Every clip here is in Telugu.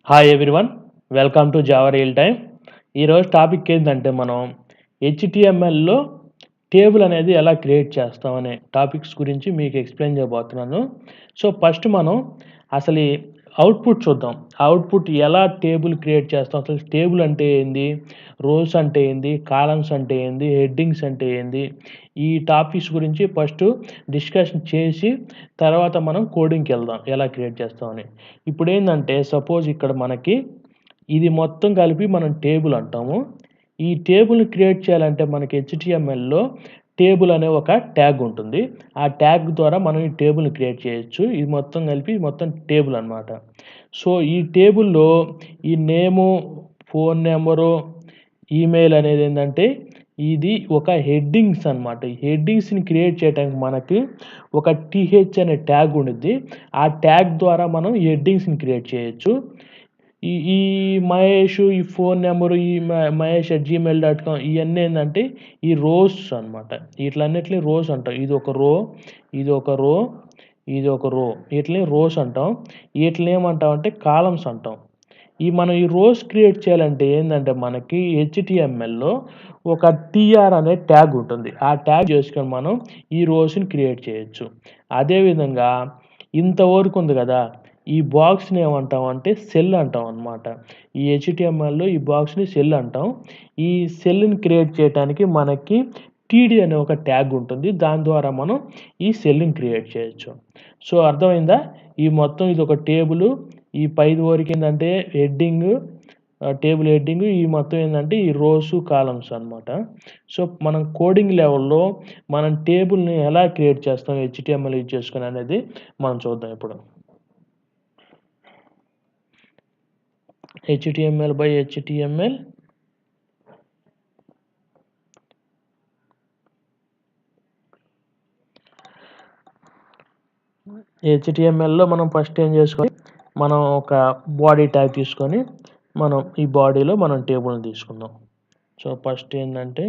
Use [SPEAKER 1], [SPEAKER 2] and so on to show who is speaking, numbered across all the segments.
[SPEAKER 1] Hi everyone welcome to Java real time ఈరోజు టాపిక్ ఏంటంటే మనం హెచ్టిఎంఎల్లో టేబుల్ అనేది ఎలా క్రియేట్ చేస్తాం అనే టాపిక్స్ గురించి మీకు ఎక్స్ప్లెయిన్ చేయబోతున్నాను. సో ఫస్ట్ మనం అసలు ఈ అవుట్పుట్ చూద్దాం. అవుట్పుట్ ఎలా టేబుల్ క్రియేట్ చేస్తాం, అసలు టేబుల్ అంటే ఏంది, రోస్ అంటే ఏంది, కాలమ్స్ అంటే ఏంది, హెడ్డింగ్స్ అంటే ఏంది, ఈ టాపిక్స్ గురించి ఫస్ట్ డిస్కషన్ చేసి తర్వాత మనం కోడింగ్కి వెళ్దాం ఎలా క్రియేట్ చేస్తామని. ఇప్పుడు ఏంటంటే సపోజ్ ఇక్కడ మనకి ఇది మొత్తం కలిపి మనం టేబుల్ అంటాము. ఈ టేబుల్ని క్రియేట్ చేయాలంటే మనకి హెచ్టిఎంఎల్లో టేబుల్ అనే ఒక ట్యాగ్ ఉంటుంది. ఆ ట్యాగ్ ద్వారా మనం ఈ టేబుల్ని క్రియేట్ చేయొచ్చు. ఇది మొత్తం కలిపి మొత్తం టేబుల్ అనమాట. సో ఈ టేబుల్లో ఈ నేము, ఫోన్ నెంబరు, ఈమెయిల్ అనేది ఏంటంటే ఇది ఒక హెడ్డింగ్స్ అనమాట. ఈ హెడ్డింగ్స్ని క్రియేట్ చేయడానికి మనకి ఒక టీహెచ్ అనే ట్యాగ్ ఉండిద్ది. ఆ ట్యాగ్ ద్వారా మనం ఈ హెడ్డింగ్స్ని క్రియేట్ చేయొచ్చు. ఈ ఈ మహేష్, ఈ ఫోన్ నెంబరు, ఈ మహేష్@gmail.com ఇయన్నీ ఏందంటే ఈ రోస్ అనమాట. ఈట్లన్నిటిని రోస్ అంటాం. ఇదొక రో, ఇదొక రో, ఇదొక రో. ఈటిలిని రోస్ అంటాం. ఈటిలిని ఏమంటామంటే కాలమ్స్ అంటాం. మనం ఈ రోస్ క్రియేట్ చేయాలంటే ఏందంటే మనకి హెచ్టిఎంఎల్‌లో ఒక టీఆర్ అనే ట్యాగ్ ఉంటుంది. ఆ ట్యాగ్ చేసుకొని మనం ఈ రోస్‌ని క్రియేట్ చేయొచ్చు. అదేవిధంగా ఇంతవరకు ఉంది గదా! ఈ బాక్స్‌ని ఏమంటామంటే సెల్ అంటాం అనమాట. ఈ హెచ్టిఎంఎల్‌లో ఈ బాక్స్‌ని సెల్ అంటాం. ఈ సెల్‌ని క్రియేట్ చేయటానికి మనకి టీడీ అనే ఒక ట్యాగ్ ఉంటుంది. దాని ద్వారా మనం ఈ సెల్‌ని క్రియేట్ చేయొచ్చు. సో అర్థమైందా? ఈ మొత్తం ఇదొక టేబులు. ఈ పైది వరకేందంటే హెడ్డింగు, టేబుల్ హెడ్డింగు, ఈ మొత్తం ఏందంటే ఈ రోసు, కాలమ్స్ అనమాట. సో మనం కోడింగ్ లెవెల్‌లో మనం టేబుల్‌ని ఎలా క్రియేట్ చేస్తాం హెచ్టిఎంఎల్ యూజ్ చేసుకొని అనేది మనం చూద్దాం ఇప్పుడు. HTML by HTML హెచ్టిఎంఎల్‌లో మనం ఫస్ట్ ఏం చేసుకోవాలి, మనం ఒక బాడీ ట్యాగ్ తీసుకొని మనం ఈ బాడీలో మనం టేబుల్‌ని తీసుకుందాం. సో ఫస్ట్ ఏందంటే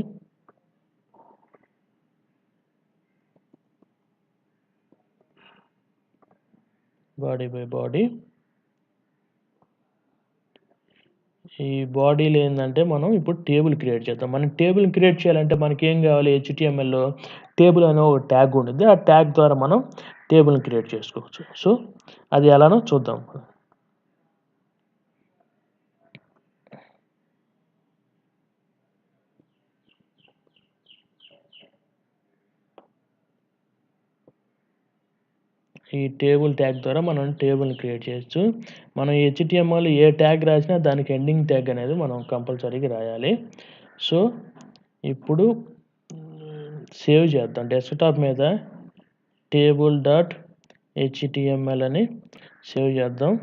[SPEAKER 1] బాడీ బై బాడీ. ఈ బాడీలో ఏందంటే మనం ఇప్పుడు టేబుల్ క్రియేట్ చేద్దాం. మనం టేబుల్ క్రియేట్ చేయాలంటే మనకేం కావాలి, హెచ్టిఎంఎల్‌లో టేబుల్ అనే ఒక ట్యాగ్ ఉండిద్ది. ఆ ట్యాగ్ ద్వారా మనం టేబుల్‌ని క్రియేట్ చేసుకోవచ్చు. సో అది ఎలానో చూద్దాం. ఈ టేబుల్ ట్యాగ్ ద్వారా మనం టేబుల్‌ని క్రియేట్ చేయొచ్చు. మనం హెచ్టిఎంఎల్ ఏ ట్యాగ్ రాసినా దానికి ఎండింగ్ ట్యాగ్ అనేది మనం కంపల్సరీగా రాయాలి. సో ఇప్పుడు సేవ్ చేద్దాం. డెస్క్‌టాప్ మీద టేబుల్ డాట్ హెచ్టిఎంఎల్ అని సేవ్ చేద్దాం.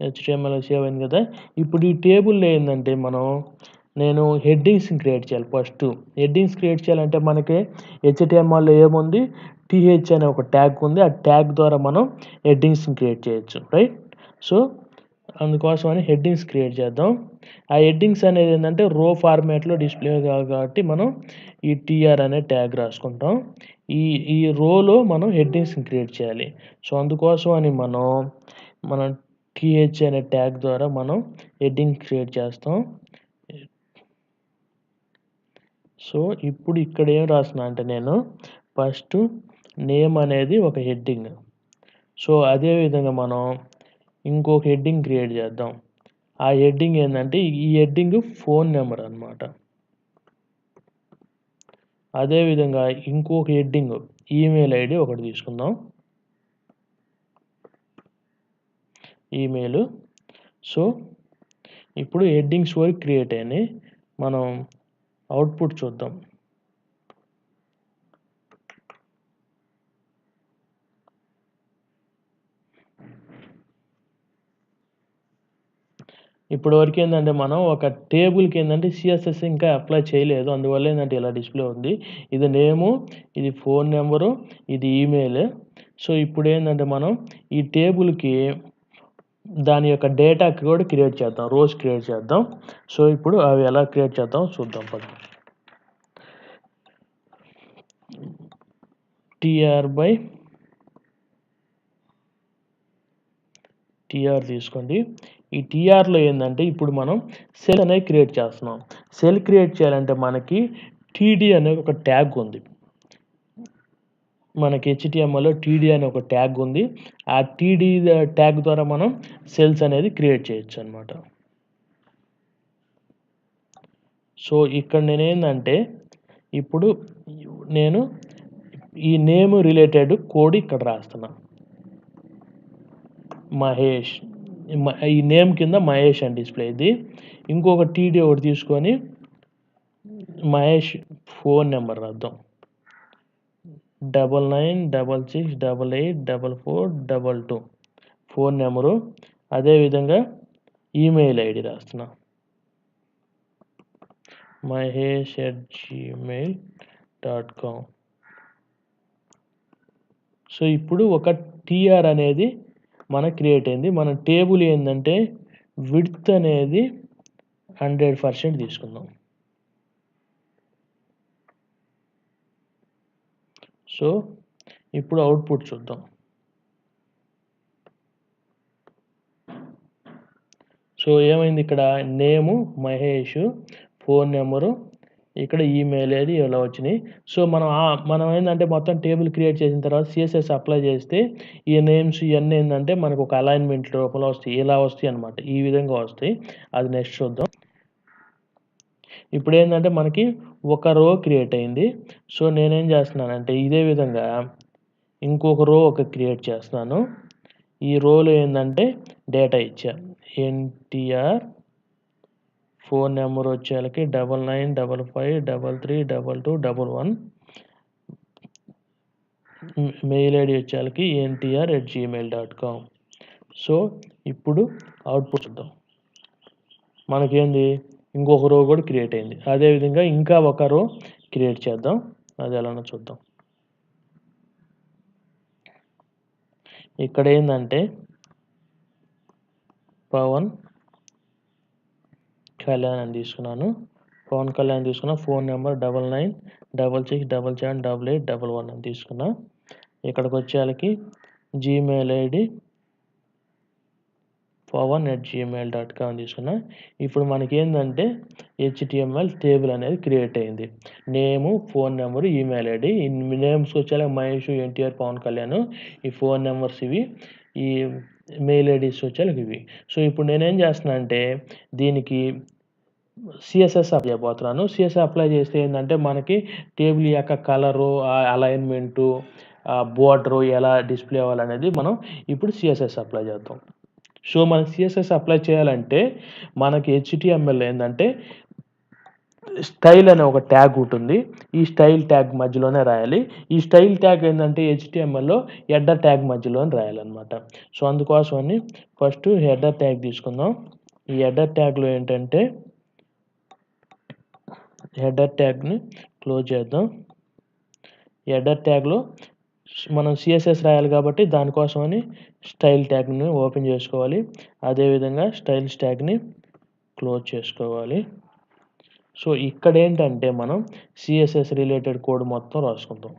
[SPEAKER 1] హెచ్టిఎంఎల్ సేవ్ అయింది కదా! ఇప్పుడు ఈ టేబుల్‌లో ఏందంటే నేను హెడ్డింగ్స్‌ని క్రియేట్ చేయాలి ఫస్టు. హెడ్డింగ్స్ క్రియేట్ చేయాలంటే మనకి హెచ్టిఎంఎల్‌లో ఏముంది, టీహెచ్ అనే ఒక ట్యాగ్ ఉంది. ఆ ట్యాగ్ ద్వారా మనం హెడ్డింగ్స్‌ని క్రియేట్ చేయొచ్చు. రైట్? సో అందుకోసమని హెడ్డింగ్స్ క్రియేట్ చేద్దాం. ఆ హెడ్డింగ్స్ అనేది ఏందంటే రో ఫార్మాట్‌లో డిస్‌ప్లే కావాలి కాబట్టి మనం ఈ టీఆర్ అనే ట్యాగ్ రాసుకుంటాం. ఈ ఈ రోలో మనం హెడ్డింగ్స్‌ని క్రియేట్ చేయాలి. సో అందుకోసమని మనం టీహెచ్ అనే ట్యాగ్ ద్వారా మనం హెడ్డింగ్ క్రియేట్ చేస్తాం. సో ఇప్పుడు ఇక్కడ ఏం రాస్తున్నా అంటే నేను ఫస్ట్ నేమ్ అనేది ఒక హెడ్డింగ్. సో అదే విధంగా మనం ఇంకొక హెడ్డింగ్ క్రియేట్ చేద్దాం. ఆ హెడ్డింగ్ ఏందంటే ఈ హెడ్డింగ్ ఫోన్ నెంబర్ అనమాట. అదే విధంగా ఇంకొక హెడ్డింగ్ ఈమెయిల్ ఐడి ఒకటి తీసుకుందాం. ఈమెయిల్. సో ఇప్పుడు హెడ్డింగ్స్ వరకు క్రియేట్ అయినాయి. మనం అవుట్పుట్ చూద్దాం. ఇప్పటి వరకు ఏందంటే మనం ఒక టేబుల్‌కి ఏందంటే సీఎస్ఎస్ ఇంకా అప్లై చేయలేదు. అందువల్ల ఏందంటే ఇలా డిస్‌ప్లే ఉంది. ఇది నేము, ఇది ఫోన్ నంబరు, ఇది ఈమెయిల్. సో ఇప్పుడు ఏందంటే మనం ఈ టేబుల్‌కి దాని యొక్క డేటా కూడా క్రియేట్ చేద్దాం. రోస్ క్రియేట్ చేద్దాం. సో ఇప్పుడు అవి ఎలా క్రియేట్ చేద్దామో చూద్దాం పదండి. టీఆర్ బై టీఆర్ తీసుకోండి. ఈ టీఆర్లో ఏంటంటే ఇప్పుడు మనం సెల్ అనేది క్రియేట్ చేస్తున్నాం. సెల్ క్రియేట్ చేయాలంటే మనకి టీడీ అనే ఒక ట్యాగ్ ఉంది. మనకి హెచ్టిఎంఎల్లో టీడీ అనే ఒక ట్యాగ్ ఉంది. ఆ టీడీ ట్యాగ్ ద్వారా మనం సెల్స్ అనేది క్రియేట్ చేయొచ్చు అనమాట. సో ఇక్కడ నేనేందంటే ఇప్పుడు నేను ఈ నేమ్ రిలేటెడ్ కోడ్ ఇక్కడ రాస్తున్నా. మహేష్, ఈ నేమ్ కింద మహేష్ అని డిస్ప్లే అయింది. ఇంకొక టీడీ ఒకటి తీసుకొని మహేష్ ఫోన్ నెంబర్ రాద్దాం. 9966884422 ఫోన్ నెంబరు. అదేవిధంగా ఈమెయిల్ ఐడి రాస్తున్నా, mahesh@gmail.com. సో ఇప్పుడు ఒక టీఆర్ అనేది మనకు క్రియేట్ అయింది. మన టేబుల్ ఏంటంటే విడ్త్ అనేది 100% తీసుకుందాం. సో ఇప్పుడు అవుట్పుట్ చూద్దాం. సో ఏమైంది, ఇక్కడ నేము మహేష్, ఫోన్ నెంబరు, ఇక్కడ ఈమెయిల్ ఐడి ఇలా వచ్చినాయి. సో మనం ఏంటంటే మొత్తం టేబుల్ క్రియేట్ చేసిన తర్వాత సిఎస్ఎస్ అప్లై చేస్తే ఈ నేమ్స్ ఇవన్నీ ఏంటంటే మనకు ఒక అలైన్మెంట్ లోపల వస్తాయి. ఇలా వస్తాయి అనమాట, ఈ విధంగా వస్తాయి. అది నెక్స్ట్ చూద్దాం. ఇప్పుడు ఏంటంటే మనకి ఒక రో క్రియేట్ అయింది. సో నేనేం చేస్తున్నానంటే ఇదే విధంగా ఇంకొక రో క్రియేట్ చేస్తున్నాను. ఈ రోలో ఏంటంటే డేటా ఇచ్చా. ఎన్టీఆర్ ఫోన్ నెంబర్ వచ్చేళ్ళకి 9955533211, మెయిల్ ఐడి వచ్చేళ్ళకి ntr@gmail.com. సో ఇప్పుడు అవుట్పుట్ చూద్దాం. మనకేంది ఇంకొక రో కూడా క్రియేట్ అయింది. అదేవిధంగా ఇంకా ఒక రో క్రియేట్ చేద్దాం, అది ఎలానో చూద్దాం. ఇక్కడ ఏంటంటే పవన్ కళ్యాణ్ అని తీసుకున్నాను. పవన్ కళ్యాణ్ తీసుకున్న ఫోన్ నెంబర్ 9966777811 అని తీసుకున్నా. ఇక్కడికి వచ్చేళ్ళకి జీమెయిల్ ఐడి pawan@gmail.com తీసుకున్నా. ఇప్పుడు మనకి ఏంటంటే హెచ్టిఎంఎల్ టేబుల్ అనేది క్రియేట్ అయింది. నేము, ఫోన్ నెంబరు, ఈమెయిల్ ఐడి. ఈ నేమ్స్ వచ్చేలా మహేష్, ఎన్టీఆర్, పవన్ కళ్యాణ్. ఈ ఫోన్ నెంబర్స్ ఇవి, ఈ మెయిల్ ఐడీస్ వచ్చేలాగా ఇవి. సో ఇప్పుడు నేనేం చేస్తున్నా అంటే దీనికి సిఎస్ఎస్ అప్లై చేయబోతున్నాను. సిఎస్ఎస్ అప్లై చేస్తే ఏంటంటే మనకి టేబుల్ యొక్క కలరు, అలైన్మెంటు, బోర్డరు ఎలా డిస్ప్లే అవ్వాలనేది మనం ఇప్పుడు సిఎస్ఎస్ అప్లై చేద్దాం. సో మనం సిఎస్ఎస్ అప్లై చేయాలంటే మనకి హెచ్టిఎంఎల్ ఏంటంటే స్టైల్ అనే ఒక ట్యాగ్ ఉంటుంది. ఈ స్టైల్ ట్యాగ్ మధ్యలోనే రాయాలి. ఈ స్టైల్ ట్యాగ్ ఏంటంటే హెచ్టిఎంఎల్లో హెడర్ ట్యాగ్ మధ్యలోనే రాయాలన్నమాట. సో అందుకోసమని ఫస్ట్ హెడర్ ట్యాగ్ తీసుకుందాం. ఈ హెడర్ ట్యాగ్లో ఏంటంటే హెడర్ ట్యాగ్ని క్లోజ్ చేద్దాం. హెడర్ ట్యాగ్లో మనం సిఎస్ఎస్ రాయాలి కాబట్టి దానికోసమని స్టైల్ ట్యాగ్ని ఓపెన్ చేసుకోవాలి. అదేవిధంగా స్టైల్స్ ట్యాగ్ని క్లోజ్ చేసుకోవాలి. సో ఇక్కడ ఏంటంటే మనం సిఎస్ఎస్ రిలేటెడ్ కోడ్ మొత్తం రాసుకుందాం.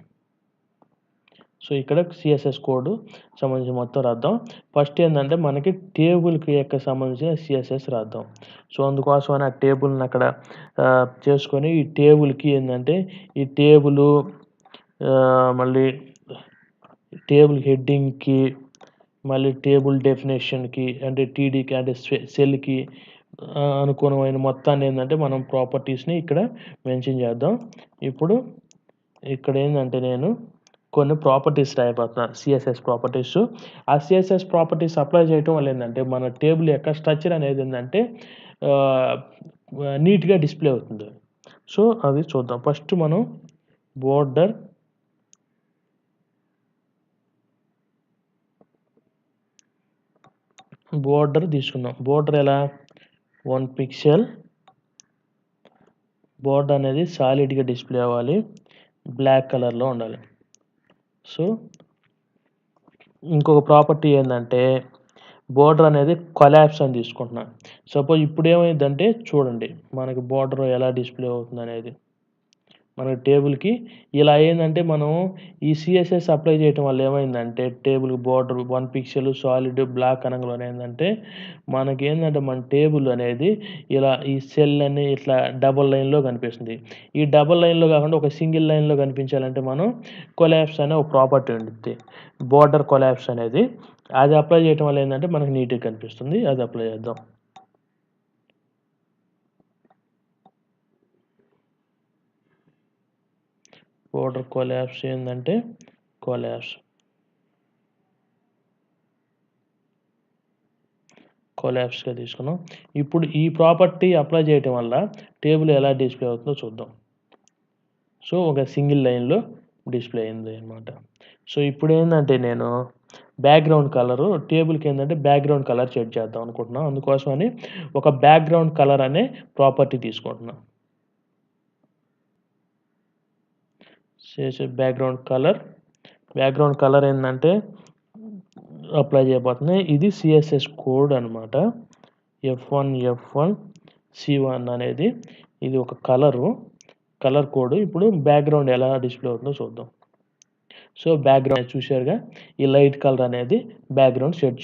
[SPEAKER 1] సో ఇక్కడ సిఎస్ఎస్ కోడ్ సంబంధించి మొత్తం రాద్దాం. ఫస్ట్ ఏంటంటే మనకి టేబుల్కి సంబంధించిన సిఎస్ఎస్ రాద్దాం. సో అందుకోసమని ఆ టేబుల్ని అక్కడ చేసుకొని ఈ టేబుల్కి ఏంటంటే ఈ టేబుల్ మళ్ళీ టేబుల్ హెడ్డింగ్కి, మళ్ళీ టేబుల్ డెఫినేషన్కి, అంటే టీడీకి, అంటే సెల్కి అనుగుణమైన మొత్తాన్ని ఏంటంటే మనం ప్రాపర్టీస్ని ఇక్కడ మెన్షన్ చేద్దాం. ఇప్పుడు ఇక్కడ ఏంటంటే నేను కొన్ని ప్రాపర్టీస్ రాయబోతున్నాను, సిఎస్ఎస్ ప్రాపర్టీస్. ఆ సిఎస్ఎస్ ప్రాపర్టీస్ అప్లై చేయడం వల్ల ఏంటంటే మన టేబుల్ యొక్క స్ట్రక్చర్ అనేది ఏంటంటే నీట్గా డిస్ప్లే అవుతుంది. సో అది చూద్దాం. ఫస్ట్ మనం బోర్డర్ తీసుకుందాం. బోర్డర్ ఎలా 1 పిక్సెల్. బోర్డర్ అనేది సాలిడ్గా డిస్ప్లే అవ్వాలి, బ్లాక్ కలర్లో ఉండాలి. సో ఇంకొక ప్రాపర్టీ ఏంటంటే బోర్డర్ అనేది కొలాప్స్ అని తీసుకుంటున్నాను. సపోజ్ ఇప్పుడు ఏమైందంటే చూడండి మనకి బోర్డర్ ఎలా డిస్ప్లే అవుతుంది అనేది. మనకి టేబుల్‌కి ఇలా ఏందంటే మనం ఈ సీఎస్ఎస్ అప్లై చేయటం వల్ల ఏమైందంటే టేబుల్‌కి బోర్డర్ 1 పిక్సెల్ సాలిడ్ బ్లాక్ అనంగానే ఏందంటే మనకేందంటే మన టేబుల్ అనేది ఇలా ఈ సెల్ అని ఇట్లా డబుల్ లైన్‌లో కనిపిస్తుంది. ఈ డబుల్ లైన్‌లో కాకుండా ఒక సింగిల్ లైన్‌లో కనిపించాలంటే మనం కొలాప్స్ అనే ఒక ప్రాపర్టీ ఉండిద్ది. బోర్డర్ కొలాప్స్ అనేది. అది అప్లై చేయటం వల్ల ఏందంటే మనకు నీట్‌గా కనిపిస్తుంది. అది అప్లై చేద్దాం. బోర్డర్ కొలాప్స్ ఏందంటే కొలాప్స్‌గా తీసుకున్నాం. ఇప్పుడు ఈ ప్రాపర్టీ అప్లై చేయటం వల్ల టేబుల్ ఎలా డిస్‌ప్లే అవుతుందో చూద్దాం. సో, ఒక సింగిల్ లైన్‌లో డిస్‌ప్లే అయింది అన్నమాట. సో, ఇప్పుడేందంటే నేను బ్యాక్‌గ్రౌండ్ కలరు టేబుల్‌కేందంటే బ్యాక్‌గ్రౌండ్ కలర్ సెట్ చేద్దాం అనుకుంటున్నా. అందుకోసమని ఒక బ్యాక్‌గ్రౌండ్ కలర్ అనే ప్రాపర్టీ తీసుకుంటున్నా. బ్యాక్‌గ్రౌండ్ కలర్ ఏందంటే అప్లై చేయబోతున్నాయి. ఇది సీఎస్ఎస్ కోడ్ అన్నమాట. F1 అనేది ఇది ఒక కలర్ కోడ్. ఇప్పుడు బ్యాక్‌గ్రౌండ్ ఎలా డిస్‌ప్లే అవుతుందో చూద్దాం. సో, బ్యాక్‌గ్రౌండ్ చూశారుగా ఈ లైట్ కలర్ అనేది బ్యాక్‌గ్రౌండ్ సెట్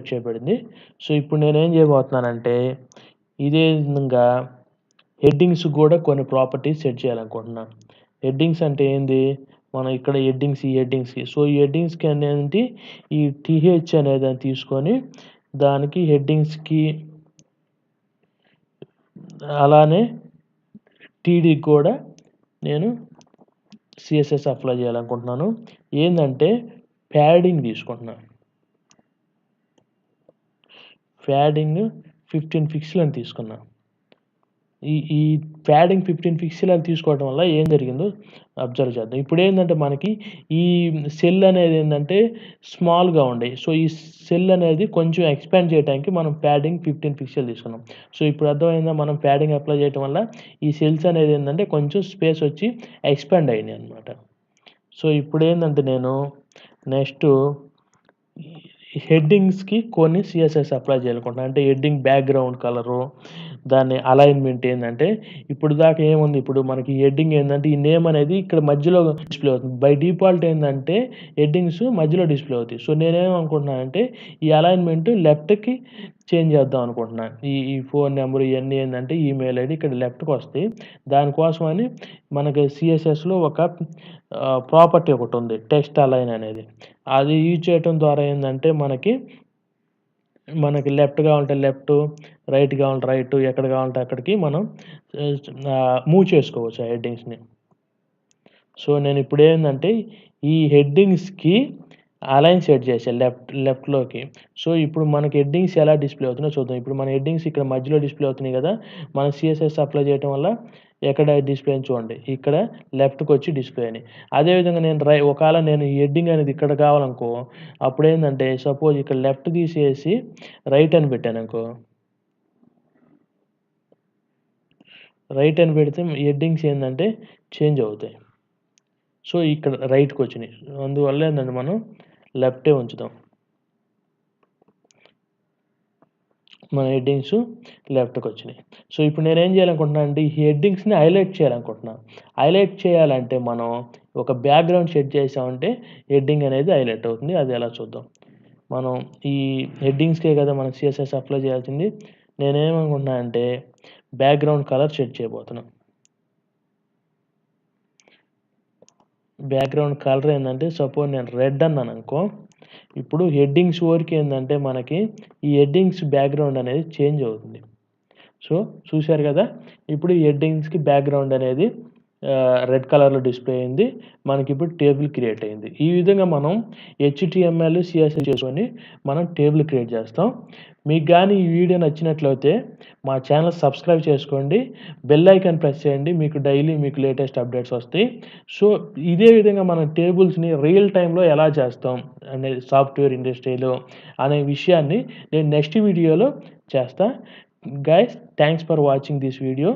[SPEAKER 1] చేయబడింది. సో, ఇప్పుడు నేనేం చేయబోతున్నానంటే ఇదే విధంగా హెడ్డింగ్స్ కూడా కొన్ని ప్రాపర్టీస్ సెట్ చేయాలనుకుంటున్నా. హెడ్డింగ్స్ అంటే ఏంది? మనం ఇక్కడ ఈ హెడ్డింగ్స్‌కి. సో, ఈ హెడ్డింగ్స్‌కి అనేది ఈ టీహెచ్ అనేదాన్ని తీసుకొని దానికి హెడ్డింగ్స్‌కి అలానే టీడీకి కూడా నేను సీఎస్ఎస్ అప్లై చేయాలనుకుంటున్నాను. ఏందంటే ప్యాడింగ్ తీసుకుంటున్నా. ప్యాడింగ్ 15 పిక్సెల్ అని తీసుకున్నా. ఈ ప్యాడింగ్ 15 పిక్సెల్ అని తీసుకోవడం వల్ల ఏం జరిగిందో అబ్జర్వ్ చేద్దాం. ఇప్పుడేందంటే మనకి ఈ సెల్ అనేది ఏందంటే స్మాల్‌గా ఉండేయి. సో, ఈ సెల్ అనేది కొంచెం ఎక్స్‌పాండ్ చేయడానికి మనం ప్యాడింగ్ 15 పిక్సెల్ తీసుకున్నాం. సో, ఇప్పుడు అర్థమైందా మనం ప్యాడింగ్ అప్లై చేయటం వల్ల ఈ సెల్స్ అనేది ఏందంటే కొంచెం స్పేస్ వచ్చి ఎక్స్‌పాండ్ అయినాయన్నమాట. సో, ఇప్పుడేందంటే నేను నెక్స్టు హెడ్డింగ్స్‌కి కొన్ని సీఎస్ఎస్ అప్లై చేయాలనుకుంటున్నా. అంటే హెడ్డింగ్ బ్యాక్‌గ్రౌండ్ కలరు, దాని అలైన్‌మెంట్ ఏందంటే ఇప్పుడు దాకా ఏముంది ఇప్పుడు మనకి హెడ్డింగ్ ఏందంటే ఈ నేమ్ అనేది ఇక్కడ మధ్యలో డిస్‌ప్లే అవుతుంది. బై డిఫాల్ట్ ఏందంటే హెడ్డింగ్స్ మధ్యలో డిస్‌ప్లే అవుతాయి. సో, నేనేమనుకుంటున్నానంటే ఈ అలైన్‌మెంట్ లెఫ్ట్‌కి చేంజ్ చేద్దాం అనుకుంటున్నా. ఈ ఫోన్ నంబర్ ఇయన్నీ ఏందంటే ఈమెయిల్ ఐడీ ఇక్కడ లెఫ్ట్‌కొస్తాయి. దానికోసమని మనకి సీఎస్ఎస్‌లో ఒక ప్రాపర్టీ ఒకటుంది. టెక్స్ట్ అలైన్ అనేది. అది యూజ్ చేయటం ద్వారా ఏందంటే మనకి లెఫ్ట్ కావాలంటే లెఫ్టు, రైట్ కావాలంటే రైటు, ఎక్కడ కావాలంటే అక్కడికి మనం మూవ్ చేసుకోవచ్చు ఆ హెడ్డింగ్స్‌ని. సో, నేనిప్పుడేందంటే ఈ హెడ్డింగ్స్‌కి అలైన్ సెట్ చేశా లెఫ్ట్‌లోకి. సో, ఇప్పుడు మనకి హెడ్డింగ్స్ ఎలా డిస్‌ప్లే అవుతున్నాయో చూద్దాం. ఇప్పుడు మన హెడ్డింగ్స్ ఇక్కడ మధ్యలో డిస్‌ప్లే అవుతున్నాయి గదా! మనం సీఎస్ఎస్ అప్లై చేయటం వల్ల ఎక్కడ డిస్‌ప్లే అయింది చూడండి. ఇక్కడ లెఫ్ట్‌కొచ్చి డిస్‌ప్లే అయినాయి. అదే విధంగా ఒకవేళ నేను ఈ హెడ్డింగ్ అనేది ఇక్కడ కావాలనుకో, అప్పుడేందంటే సపోజ్ ఇక్కడ లెఫ్ట్ తీసేసి రైట్ అని పెట్టాననుకో, రైట్ అని పెడితే హెడ్డింగ్స్ ఏందంటే చేంజ్ అవుతాయి. సో, ఇక్కడ రైట్‌కొచ్చినియి. అందువల్ల ఏందంటే మనం లెఫ్టే ఉంచుదాం. మన హెడ్డింగ్స్ లెఫ్ట్‌కొచ్చినియి. సో, ఇప్పుడు నేనేం చేయాలనుకుంటున్నానంటే ఈ హెడ్డింగ్స్‌ని హైలైట్ చేయాలనుకుంటున్నా. హైలైట్ చేయాలంటే మనం ఒక బ్యాక్‌గ్రౌండ్ సెట్ చేసామంటే హెడ్డింగ్ అనేది హైలైట్ అవుతుంది. అది ఎలా చూద్దాం. మనం ఈ హెడ్డింగ్స్‌కే కదా మనం సీఎస్ఎస్ అప్లై చేయాల్సింది. నేనేమనుకుంటున్నానంటే బ్యాక్‌గ్రౌండ్ కలర్ సెట్ చేయబోతున్నా. బ్యాక్‌గ్రౌండ్ కలర్ ఏందంటే సపోజ్ నేను రెడ్ అన్నాననుకో, ఇప్పుడు హెడ్డింగ్స్ వరకేందంటే మనకి ఈ హెడ్డింగ్స్ బ్యాక్‌గ్రౌండ్ అనేది చేంజ్ అవుతుంది. సో, చూసారు గదా! ఇప్పుడు ఈ హెడ్డింగ్స్‌కి బ్యాక్‌గ్రౌండ్ అనేది రెడ్ కలర్‌లో డిస్‌ప్లే అయింది. మనకిప్పుడు టేబుల్ క్రియేట్ అయింది. ఈ విధంగా మనం హెచ్‌టీఎంఎల్, సీఎస్ఎస్ చేసుకొని మనం టేబుల్ క్రియేట్ చేస్తాం. మీకు గాని ఈ వీడియో నచ్చినట్లయితే మా ఛానల్ సబ్స్క్రైబ్ చేసుకోండి. బెల్ ఐకాన్ ప్రెస్ చేయండి. మీకు డైలీ లేటెస్ట్ అప్డేట్స్ వస్తాయి. సో, ఇదే విధంగా మనం టేబుల్స్‌ని రియల్ టైమ్‌లో ఎలా చేస్తాం అనేది సాఫ్ట్‌వేర్ ఇండస్ట్రీలో అనే విషయాన్ని నేను నెక్స్ట్ వీడియోలో చేస్తా. Guys, thanks for watching this video.